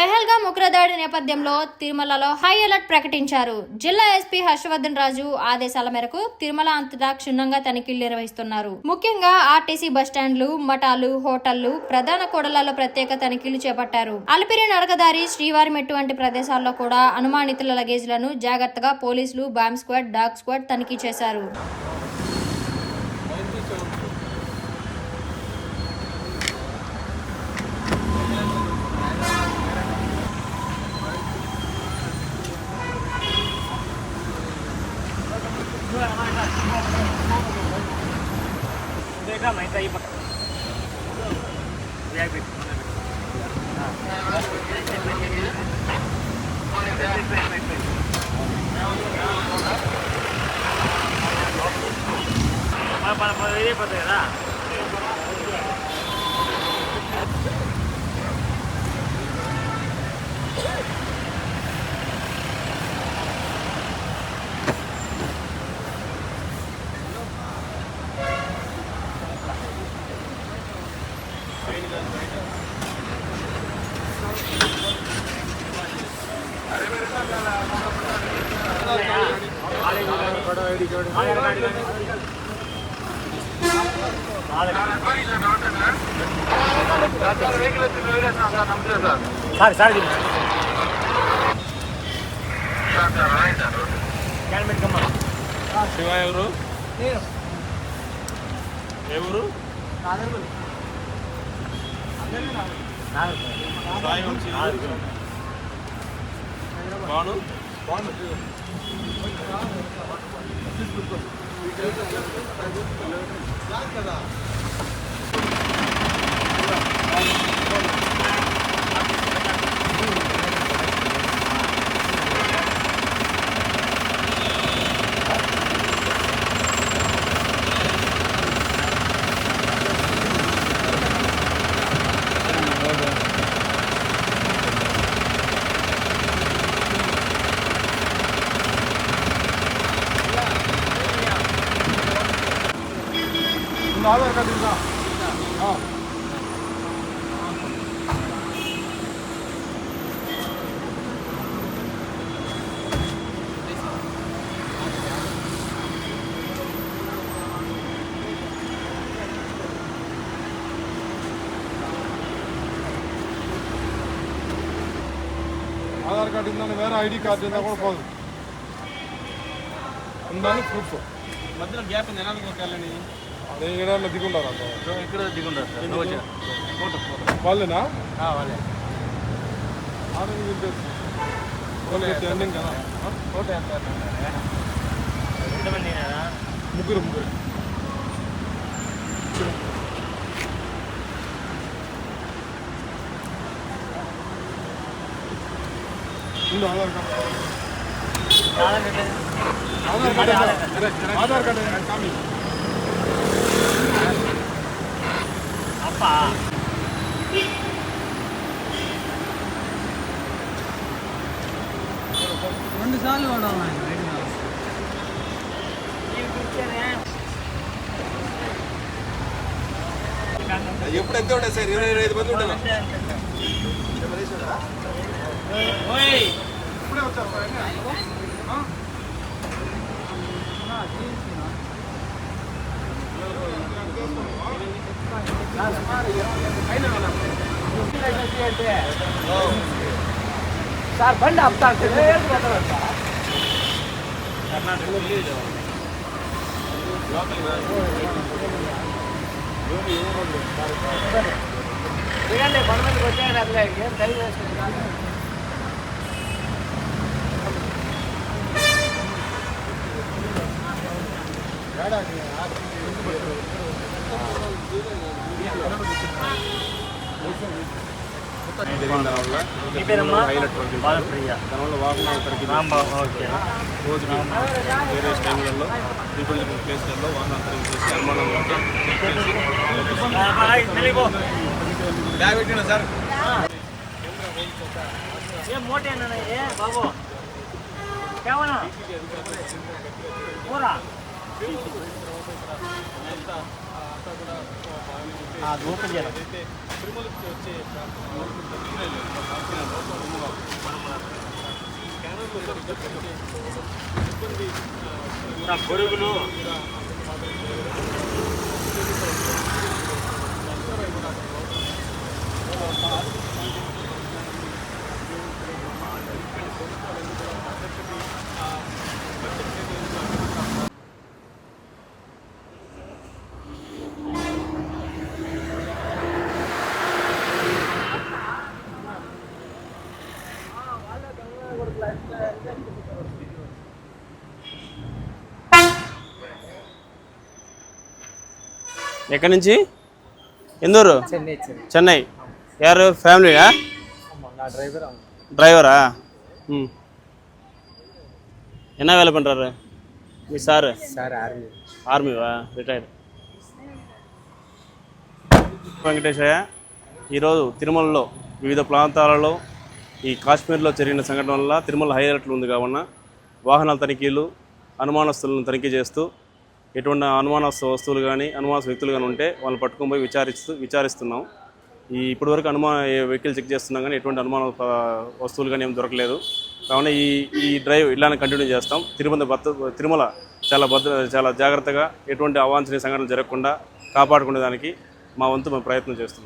పెహల్గాం ఉగ్రదాడి నేపథ్యంలో తిరుమలలో హై అలర్ట్ ప్రకటించారు. జిల్లా ఎస్పీ హర్షవర్ధన్ రాజు ఆదేశాల మేరకు తిరుమల అంతటా క్షుణ్ణంగా తనిఖీలు నిర్వహిస్తున్నారు. ముఖ్యంగా ఆర్టీసీ బస్టాండ్లు, మఠాలు, హోటళ్లు, ప్రధాన కూడళ్లలో ప్రత్యేక తనిఖీలు చేపట్టారు. అలిపిరి నడకదారి, శ్రీవారి మెట్టు వంటి ప్రదేశాల్లో కూడా అనుమానితుల లగేజ్లను జాగ్రత్తగా పోలీసులు, బాంబ్ స్క్వాడ్, డాగ్ స్క్వాడ్ తనిఖీ చేశారు. देखा मैं तो ये पकड़ ये पता है ना సారీ శివ ఎవరు ఎవరు బాను आधार कार्ड आधार कार्ड वे ID कार्ड प्रूफ मध्य ग्याप అదే ఏడాదిలో దిగుండారు ఇక్కడ దిగుండారు వాళ్ళేనా వాళ్ళే ఎండింగ్ కదా ఫోటో ముగ్గురు ఆధార్ కార్డు కామీ రెండు సార్లు వాడాలి ఎప్పుడు ఎంత ఉంటాయి సార్ 25 మంది ఉంటారు ఇప్పుడే వచ్చారు సార్ బండి ఆపుతా దిగండి కొండ మీదకి వచ్చాయని అట్లా ఏం ఖరీదు వేసుకుంటున్నాను వేరే టైంలలో డిఫరెంట్ ప్లేస్లలో వాహనాలు చేసి అనుమానంలో సార్ ఏ మోటే బాబు కేవలం కూర తిరుమలకి వచ్చే ఎక్కడి నుంచి? ఎందూరు? చెన్నై. యారు ఫ్యామిలీయా? డ్రైవరా? என்ன வேலை பண்ணுறாரு మీ సార్? ఆర్మీవా? రిటైర్డ్. వెంకటేశయ్య, ఈరోజు తిరుమలలో వివిధ ప్రాంతాలలో ఈ కాశ్మీర్లో జరిగిన సంఘటన వల్ల తిరుమల హై అలర్ట్లో ఉంది కావున వాహనాల తనిఖీలు, అనుమానస్తులను తనిఖీ చేస్తూ ఎటువంటి అనుమానస్తు వస్తువులు కానీ అనుమానస్తు వ్యక్తులు కానీ ఉంటే వాళ్ళని పట్టుకొని పోయి విచారిస్తున్నాం. ఇప్పటివరకు వెహికల్ చెక్ చేస్తున్నాం కానీ ఎటువంటి అనుమాన వస్తువులు కానీ ఏం దొరకలేదు. కావున ఈ డ్రైవ్ ఇలానే కంటిన్యూ చేస్తాం. తిరుమల చాలా జాగ్రత్తగా ఎటువంటి అవాంఛనీయ సంఘటనలు జరగకుండా కాపాడుకునే దానికి మా వంతు మేము ప్రయత్నం చేస్తున్నాం.